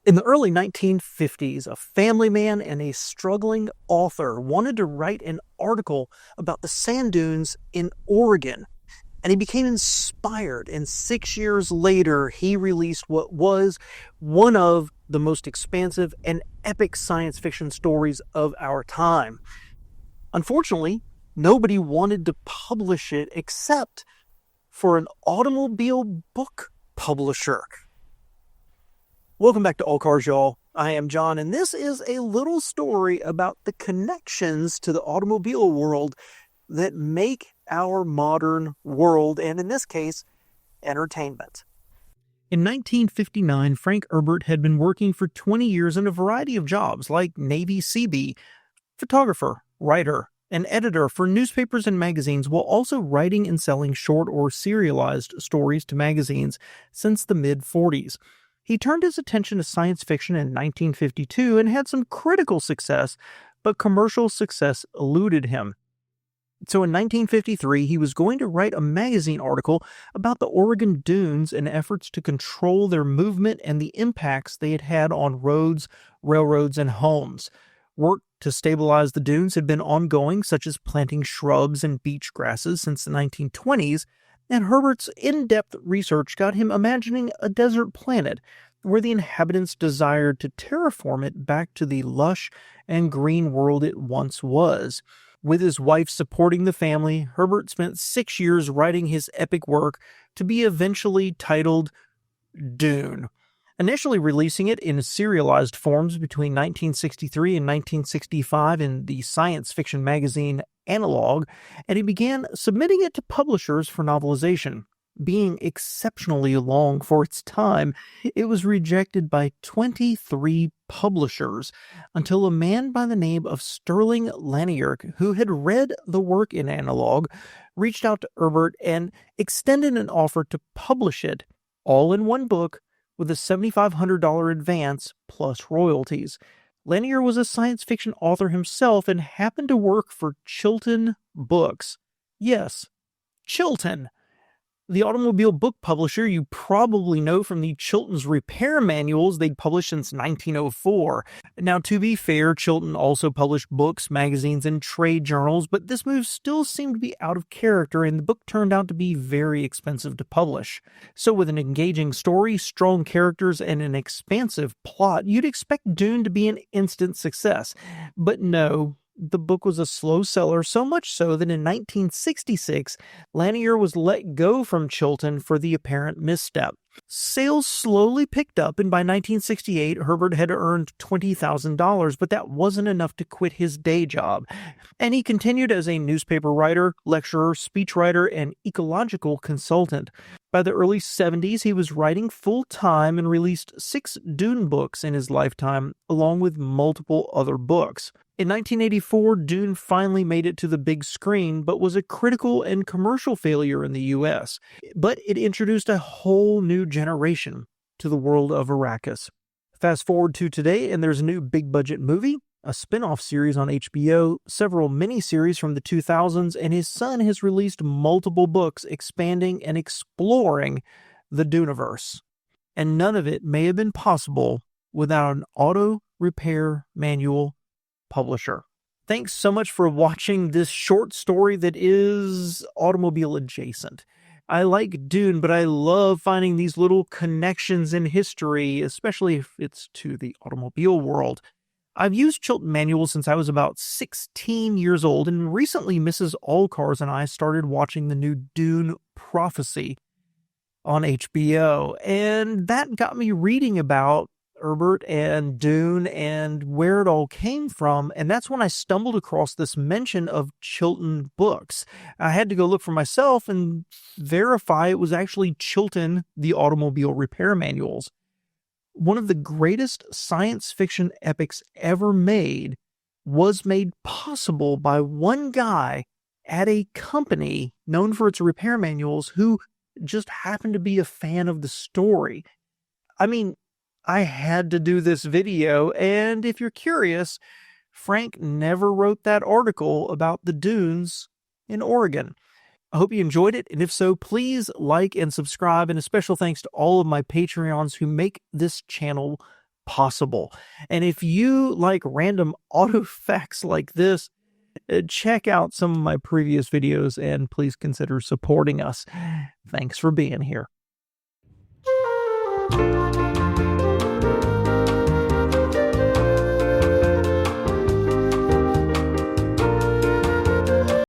In the early 1950s, a family man and a struggling author wanted to write an article about the sand dunes in Oregon, and he became inspired. And 6 years later, he released what was one of the most expansive and epic science fiction stories of our time. Unfortunately, nobody wanted to publish it except for an automobile book publisher. Welcome back to All Cars, y'all. I am John, and this is a little story about the connections to the automobile world that make our modern world, and in this case, entertainment. In 1959, Frank Herbert had been working for 20 years in a variety of jobs like Navy Seabee, photographer, writer, and editor for newspapers and magazines, while also writing and selling short or serialized stories to magazines since the mid-40s. He turned his attention to science fiction in 1952 and had some critical success, but commercial success eluded him. So in 1953, he was going to write a magazine article about the Oregon dunes and efforts to control their movement and the impacts they had had on roads, railroads, and homes. Work to stabilize the dunes had been ongoing, such as planting shrubs and beach grasses since the 1920s, and Herbert's in-depth research got him imagining a desert planet where the inhabitants desired to terraform it back to the lush and green world it once was. With his wife supporting the family, Herbert spent 6 years writing his epic work to be eventually titled Dune. Initially releasing it in serialized forms between 1963 and 1965 in the science fiction magazine Analog, and he began submitting it to publishers for novelization. Being exceptionally long for its time, it was rejected by 23 publishers until a man by the name of Sterling Lanier, who had read the work in Analog, reached out to Herbert and extended an offer to publish it all in one book with a $7,500 advance plus royalties. Lanier was a science fiction author himself and happened to work for Chilton Books. Yes, Chilton. The automobile book publisher you probably know from the Chilton's repair manuals they'd published since 1904. Now, to be fair, Chilton also published books, magazines, and trade journals, but this move still seemed to be out of character, and the book turned out to be very expensive to publish. So with an engaging story, strong characters, and an expansive plot, you'd expect Dune to be an instant success. But no. The book was a slow seller, so much so that in 1966, Lanier was let go from Chilton for the apparent misstep. Sales slowly picked up, and by 1968, Herbert had earned $20,000, but that wasn't enough to quit his day job. And he continued as a newspaper writer, lecturer, speechwriter, and ecological consultant. By the early 70s, he was writing full-time and released 6 Dune books in his lifetime, along with multiple other books. In 1984, Dune finally made it to the big screen, but was a critical and commercial failure in the U.S. But it introduced a whole new generation to the world of Arrakis. Fast forward to today, and there's a new big-budget movie, a spin-off series on HBO, several miniseries from the 2000s, and his son has released multiple books expanding and exploring the Duneverse. And none of it may have been possible without an auto repair manual publisher. Thanks so much for watching this short story that is automobile adjacent. I like Dune, but I love finding these little connections in history, especially if it's to the automobile world. I've used Chilton manuals since I was about 16 years old, and recently Mrs. Allcars and I started watching the new Dune Prophecy on HBO, and that got me reading about Herbert and Dune and where it all came from, and that's when I stumbled across this mention of Chilton Books. I had to go look for myself and verify it was actually Chilton, the automobile repair manuals. One of the greatest science fiction epics ever made was made possible by one guy at a company known for its repair manuals who just happened to be a fan of the story. I mean, I had to do this video, and if you're curious, Frank never wrote that article about the dunes in Oregon. I hope you enjoyed it, and if so, please like and subscribe, and a special thanks to all of my Patreons who make this channel possible. And if you like random artifacts like this, check out some of my previous videos and please consider supporting us. Thanks for being here.